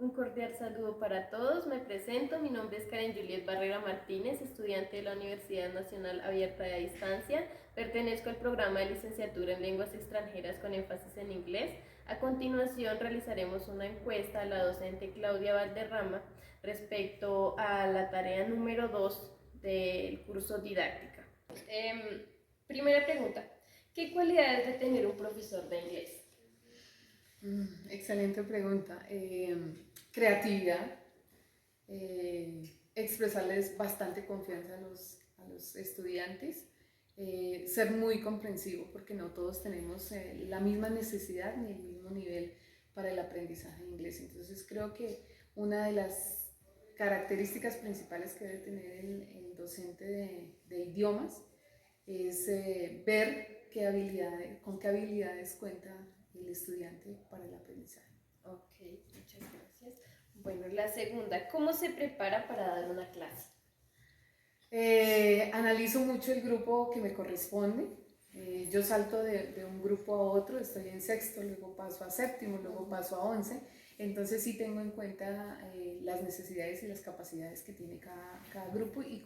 Un cordial saludo para todos. Me presento, mi nombre es Karen Juliet Barrera Martínez, estudiante de la Universidad Nacional Abierta de Distancia. Pertenezco al programa de licenciatura en lenguas extranjeras con énfasis en inglés. A continuación realizaremos una encuesta a la docente Claudia Valderrama respecto a la tarea número 2 del curso didáctica. Primera pregunta, ¿qué cualidades debe tener un profesor de inglés? Excelente pregunta. Creatividad, expresarles bastante confianza a los estudiantes, ser muy comprensivo porque no todos tenemos la misma necesidad ni el mismo nivel para el aprendizaje de inglés. Entonces creo que una de las características principales que debe tener el docente de idiomas es ver con qué habilidades cuenta el estudiante para el aprendizaje. Ok, muchas gracias. Bueno, la segunda, ¿cómo se prepara para dar una clase? Analizo mucho el grupo que me corresponde. Yo salto de un grupo a otro, estoy en sexto, luego paso a séptimo, luego paso a 11. Entonces sí tengo en cuenta las necesidades y las capacidades que tiene cada grupo y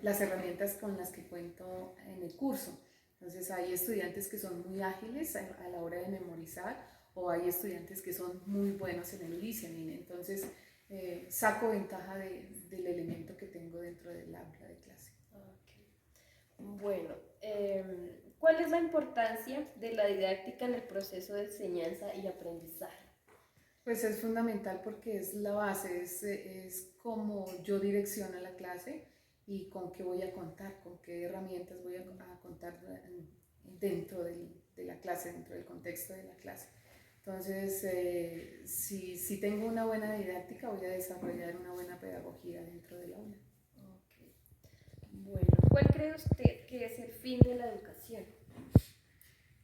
las herramientas con las que cuento en el curso. Entonces hay estudiantes que son muy ágiles a la hora de memorizar o hay estudiantes que son muy buenos en el listening. Entonces saco ventaja del elemento que tengo dentro del aula de clase. Okay. Bueno, ¿cuál es la importancia de la didáctica en el proceso de enseñanza y aprendizaje? Pues es fundamental porque es la base, es como yo direcciono la clase y con qué voy a contar, con qué herramientas voy a contar dentro de la clase, dentro del contexto de la clase. Entonces, si tengo una buena didáctica, voy a desarrollar una buena pedagogía dentro del aula. Okay. Bueno, ¿cuál cree usted que es el fin de la educación?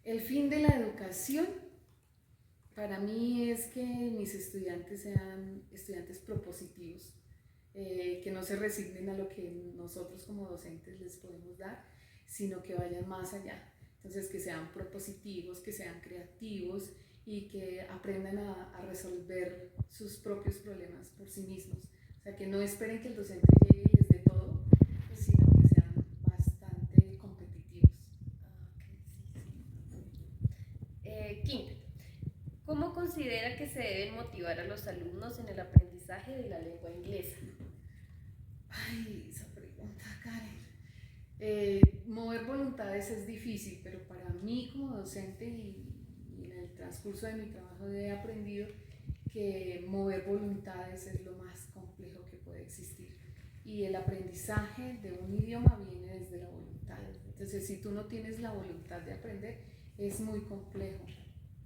El fin de la educación para mí es que mis estudiantes sean estudiantes propositivos, que no se resignen a lo que nosotros como docentes les podemos dar, sino que vayan más allá. Entonces, que sean propositivos, que sean creativos y que aprendan a resolver sus propios problemas por sí mismos. O sea, que no esperen que el docente llegue y les dé todo, sino que sean bastante competitivos. Quinto, ¿cómo considera que se deben motivar a los alumnos en el aprendizaje de la lengua inglesa? Ay, esa pregunta, Karen. Mover voluntades es difícil, pero para mí como docente y en el transcurso de mi trabajo he aprendido que mover voluntades es lo más complejo que puede existir. Y el aprendizaje de un idioma viene desde la voluntad. Entonces, si tú no tienes la voluntad de aprender, es muy complejo,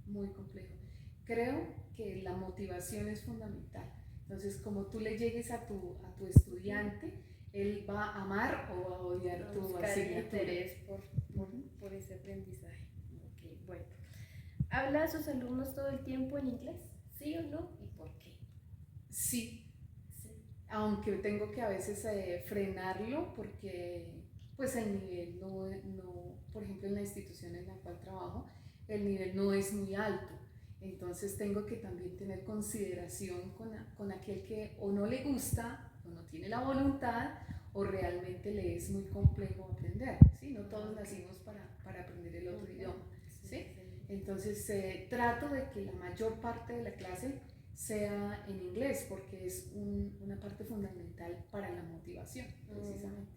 muy complejo. Creo que la motivación es fundamental. Entonces, como tú le llegues a tu estudiante, él va a amar o a odiar tu asignatura. Interés por ese aprendizaje. Okay, bueno. ¿Habla a sus alumnos todo el tiempo en inglés? ¿Sí o no? ¿Y por qué? Sí. Aunque tengo que a veces frenarlo porque pues el nivel por ejemplo en la institución en la cual trabajo, el nivel no es muy alto. Entonces tengo que también tener consideración con aquel que o no le gusta o no tiene la voluntad o realmente le es muy complejo aprender, ¿sí? No todos nacimos para aprender el otro idioma, ¿sí? Entonces trato de que la mayor parte de la clase sea en inglés porque es una parte fundamental para la motivación, precisamente.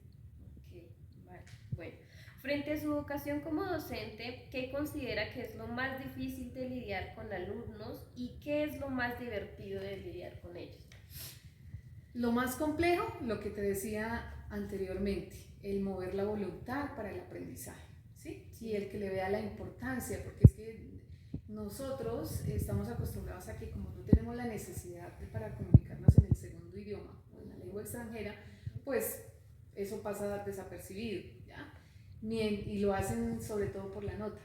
Okay, vale. Bueno, frente a su vocación como docente, ¿qué considera que es lo más difícil de lidiar con alumnos y qué es lo más divertido de lidiar con ellos? Lo más complejo, lo que te decía anteriormente, el mover la voluntad para el aprendizaje, ¿sí? Y el que le vea la importancia, porque es que nosotros estamos acostumbrados a que como no tenemos la necesidad para comunicarnos en el segundo idioma o en la lengua extranjera, pues eso pasa desapercibido, ¿ya? Y lo hacen sobre todo por la nota.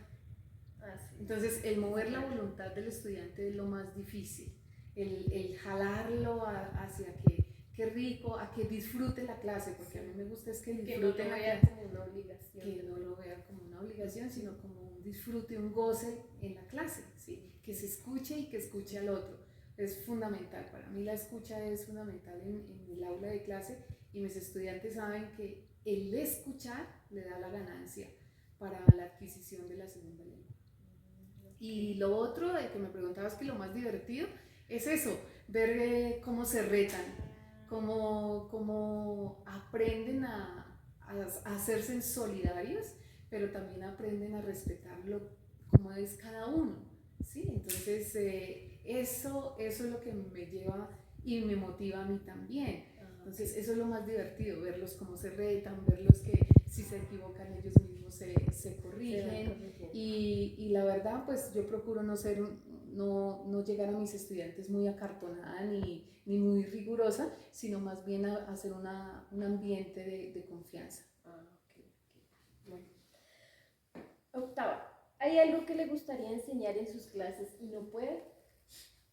Entonces, el mover la voluntad del estudiante es lo más difícil, el jalarlo hacia que qué rico, a que disfrute la clase, porque a mí me gusta es que disfruten la clase, como una obligación. que no lo vean como una obligación, sino como un disfrute, un goce en la clase, ¿sí? Que se escuche y que escuche al otro, es fundamental. Para mí la escucha es fundamental en el aula de clase y mis estudiantes saben que el escuchar le da la ganancia para la adquisición de la segunda lengua. Y lo otro de que me preguntabas, que lo más divertido es eso, ver cómo se retan, cómo aprenden a hacerse solidarios, pero también aprenden a respetarlo como es cada uno, ¿sí? Entonces eso es lo que me lleva y me motiva a mí también. Entonces eso es lo más divertido, verlos cómo se retan, verlos que si se equivocan ellos mismos se corrigen. Y la verdad, pues yo procuro no llegar a mis estudiantes muy acartonada ni muy rigurosa, sino más bien a hacer un ambiente de confianza. Okay. Bueno. Octava, ¿hay algo que le gustaría enseñar en sus clases y no puede?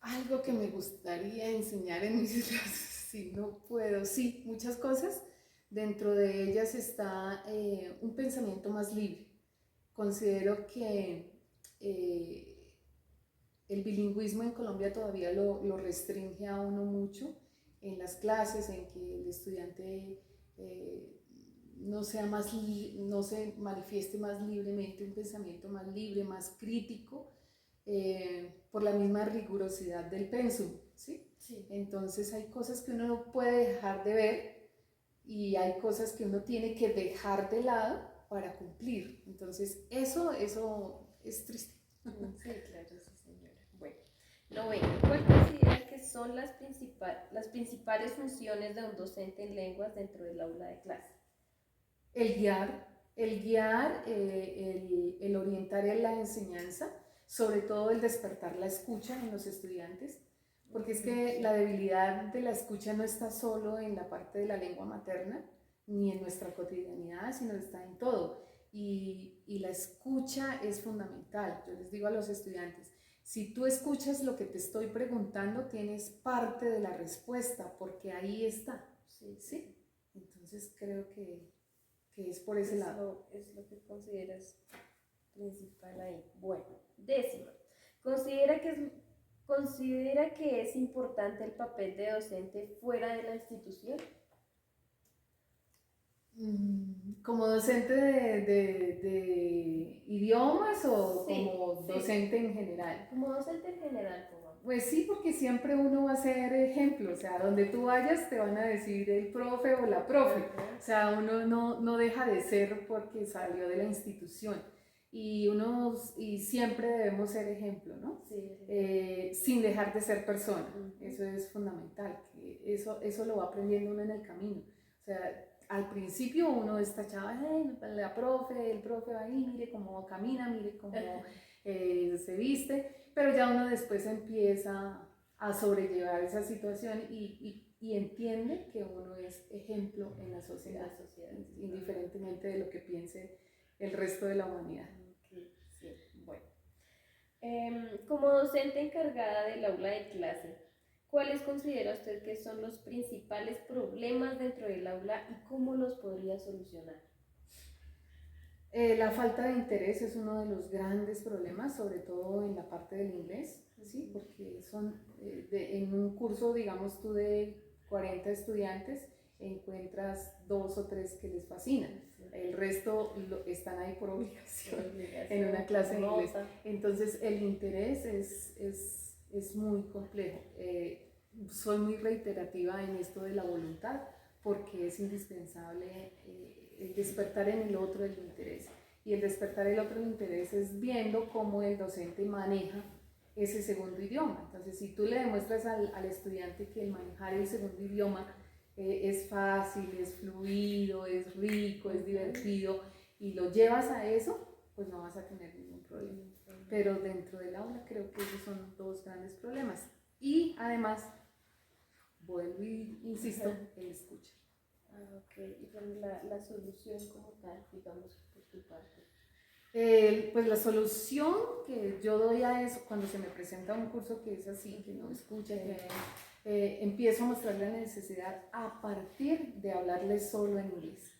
Algo que me gustaría enseñar en mis clases, si no puedo, sí, muchas cosas. Dentro de ellas está un pensamiento más libre. Considero que el bilingüismo en Colombia todavía lo restringe a uno mucho en las clases, en que el estudiante no se manifieste más libremente, un pensamiento más libre, más crítico, por la misma rigurosidad del pensum, ¿sí? Sí. Entonces hay cosas que uno no puede dejar de ver y hay cosas que uno tiene que dejar de lado para cumplir. Entonces eso es triste. Sí, claro, sí, señora. Bueno, noveno, ¿cuál considera que son las principales funciones de un docente en lenguas dentro del aula de clase? El guiar, el orientar en la enseñanza, sobre todo el despertar la escucha en los estudiantes, porque es que la debilidad de la escucha no está solo en la parte de la lengua materna, ni en nuestra cotidianidad, sino está en todo. Y la escucha es fundamental. Yo les digo a los estudiantes, si tú escuchas lo que te estoy preguntando, tienes parte de la respuesta, porque ahí está. ¿Sí? Entonces creo que es por ese lado. Es lo que consideras principal ahí. Bueno, décima, ¿considera que es importante el papel de docente fuera de la institución? ¿Como docente de idiomas o Sí, como docente en general? Como docente en general, Pues sí, porque siempre uno va a ser ejemplo, o sea, donde tú vayas te van a decir el profe o la profe, o sea, uno no deja de ser porque salió de la institución y siempre debemos ser ejemplo, ¿no? Sí. Sin dejar de ser persona, eso es fundamental, que eso lo va aprendiendo uno en el camino, o sea, al principio uno está tachado, hey, la profe, el profe va ahí, mire cómo camina, mire cómo se viste, pero ya uno después empieza a sobrellevar esa situación y entiende que uno es ejemplo en la sociedad, indiferentemente de lo que piense el resto de la humanidad. Okay, sí, bueno. Como docente encargada del aula de clase, ¿cuáles considera usted que son los principales problemas dentro del aula y cómo los podría solucionar? La falta de interés es uno de los grandes problemas, sobre todo en la parte del inglés, ¿sí? Porque en un curso, digamos tú, de 40 estudiantes, encuentras 2 o 3 que les fascinan. El resto están ahí por obligación en una clase de inglés. Entonces el interés es muy complejo. Soy muy reiterativa en esto de la voluntad, porque es indispensable el despertar en el otro el interés. Y el despertar el otro el interés es viendo cómo el docente maneja ese segundo idioma. Entonces, si tú le demuestras al estudiante que el manejar el segundo idioma es fácil, es fluido, es rico, es divertido, y lo llevas a eso, pues no vas a tener ningún problema. Pero dentro del aula creo que esos son dos grandes problemas. Y además, vuelvo y insisto, el escucha. Ok, y con la solución como tal, digamos, por tu parte. Pues la solución que yo doy a eso, cuando se me presenta un curso que es así, que no escucha, que empiezo a mostrar la necesidad a partir de hablarles solo en inglés,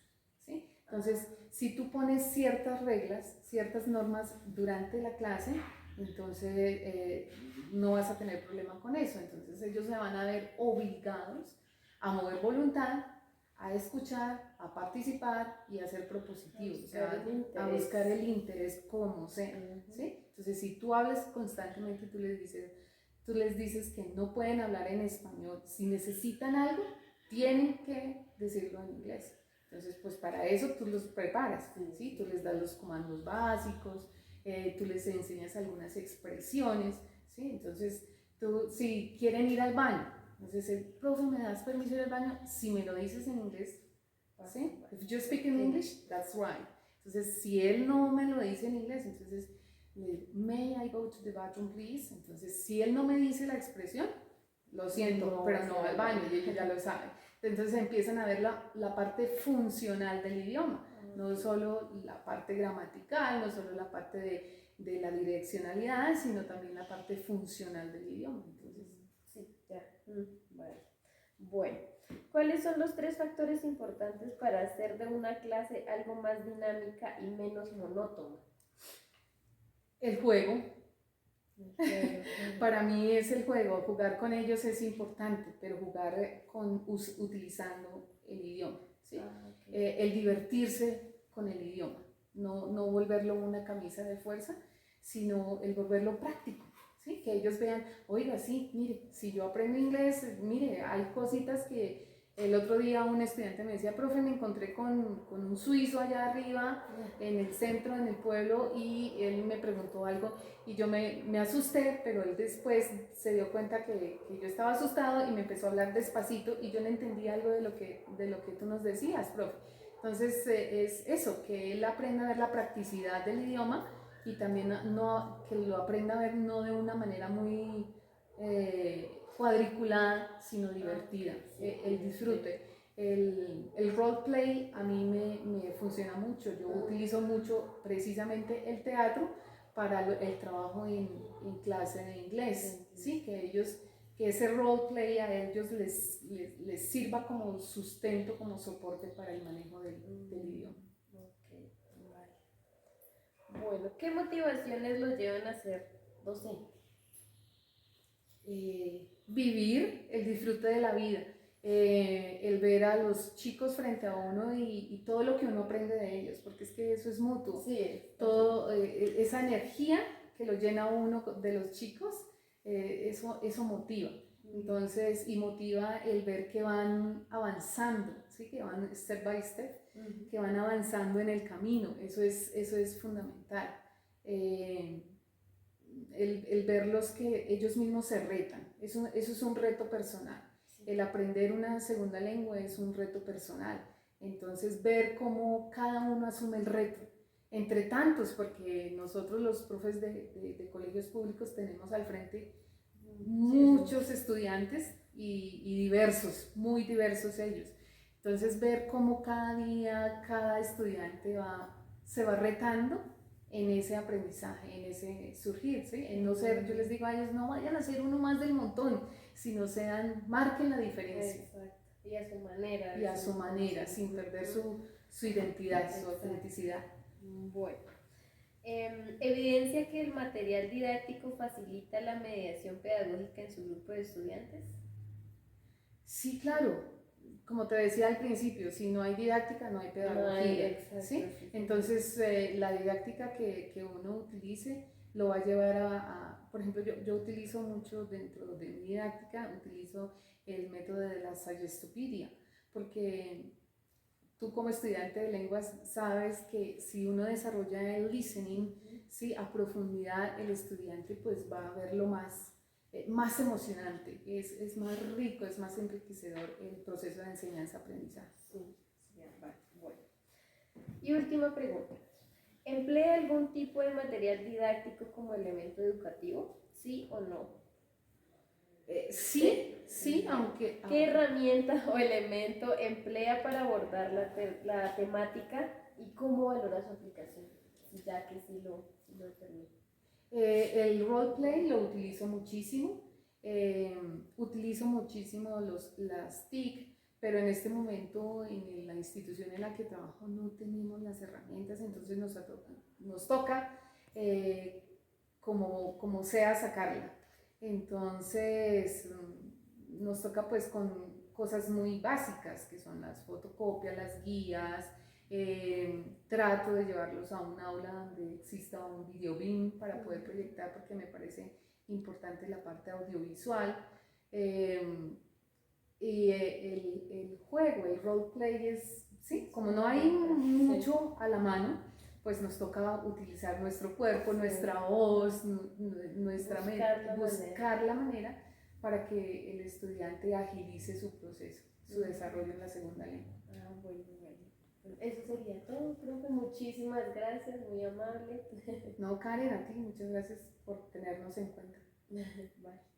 ¿sí? Entonces, si tú pones ciertas reglas, ciertas normas durante la clase, entonces no vas a tener problema con eso. Entonces ellos se van a ver obligados a mover voluntad, a escuchar, a participar y a ser propositivos, o sea, a buscar el interés como sea, ¿sí? Entonces, si tú hablas constantemente, tú les dices que no pueden hablar en español, si necesitan algo, tienen que decirlo en inglés. Entonces, pues para eso tú los preparas, ¿sí? Tú les das los comandos básicos, tú les enseñas algunas expresiones, ¿sí? Entonces, tú, si quieren ir al baño, entonces el profe, ¿me das permiso de ir al baño? Si me lo dices en inglés, ¿sí? If you speak in English, that's right. Entonces, si él no me lo dice en inglés, entonces, may I go to the bathroom, please? Entonces, si él no me dice la expresión, lo siento, no, pero no va al baño, y ella ya lo sabe. Entonces empiezan a ver la parte funcional del idioma, no solo la parte gramatical, no solo la parte de la direccionalidad, sino también la parte funcional del idioma. Entonces, sí, ya. Vale. Bueno, ¿cuáles son los 3 factores importantes para hacer de una clase algo más dinámica y menos monótona? El juego. Para mí es el juego, jugar con ellos es importante, pero jugar utilizando el idioma, ¿sí? El divertirse con el idioma, no volverlo una camisa de fuerza, sino el volverlo práctico, ¿sí? Que ellos vean, oiga, sí, mire, si yo aprendo inglés, mire, hay cositas que el otro día un estudiante me decía, profe, me encontré con un suizo allá arriba, en el centro, en el pueblo, y él me preguntó algo, y yo me asusté, pero él después se dio cuenta que yo estaba asustado y me empezó a hablar despacito, y yo no entendí algo de lo que tú nos decías, profe. Entonces es eso, que él aprenda a ver la practicidad del idioma, y también que lo aprenda a ver no de una manera muy cuadriculada, sino divertida, el disfrute. El roleplay a mí me funciona mucho, yo utilizo mucho precisamente el teatro para el trabajo en clase de inglés, ¿sí? Que ese roleplay a ellos les sirva como sustento, como soporte para el manejo del idioma. Okay, vale. Bueno, ¿qué motivaciones los llevan a ser docentes? Vivir el disfrute de la vida, el ver a los chicos frente a uno y todo lo que uno aprende de ellos, porque es que eso es mutuo. Sí, todo, esa energía que lo llena uno de los chicos, eso motiva. Entonces, y motiva el ver que van avanzando, ¿sí? Que van step by step, que van avanzando en el camino, eso es fundamental. El verlos que ellos mismos se retan, eso es un reto personal. El aprender una segunda lengua es un reto personal. Entonces, ver cómo cada uno asume el reto, entre tantos, porque nosotros los profes de colegios públicos tenemos al frente muchos estudiantes y diversos, muy diversos ellos. Entonces, ver cómo cada día, cada estudiante se va retando en ese aprendizaje, en ese surgir, ¿sí? En no ser, yo les digo a ellos, no vayan a ser uno más del montón, sino marquen la diferencia. Exacto. Y a su manera. Y a su manera, sin perder su identidad, su autenticidad. Bueno. ¿Evidencia que el material didáctico facilita la mediación pedagógica en su grupo de estudiantes? Sí, claro. Como te decía al principio, si no hay didáctica, no hay pedagogía. Exacto, ¿sí? Entonces, la didáctica que uno utilice lo va a llevar por ejemplo, yo utilizo mucho dentro de mi didáctica, utilizo el método de la Sayestopedia, porque tú como estudiante de lenguas sabes que si uno desarrolla el listening, ¿sí? A profundidad, el estudiante pues va a verlo más emocionante, es más rico, es más enriquecedor el proceso de enseñanza-aprendizaje. Sí, vale, bueno. Y última pregunta, ¿emplea algún tipo de material didáctico como elemento educativo? ¿Sí o no? Sí, aunque... ¿Qué herramienta o elemento emplea para abordar la temática y cómo valora su aplicación? Ya que sí lo permite. El roleplay lo utilizo muchísimo, las TIC, pero en este momento en la institución en la que trabajo no tenemos las herramientas, entonces nos toca como sea sacarla. Entonces, nos toca pues con cosas muy básicas, que son las fotocopias, las guías. Trato de llevarlos a un aula donde exista un video beam para poder proyectar, porque me parece importante la parte audiovisual. Y el juego, el roleplay es, sí, como no hay mucho a la mano, pues nos toca utilizar nuestro cuerpo, nuestra voz, nuestra buscar la manera para que el estudiante agilice su proceso, su desarrollo en la segunda lengua. Bueno, bueno. Eso sería todo, profe. Muchísimas gracias, muy amable. No, Karen, a ti, muchas gracias por tenernos en cuenta. Bye.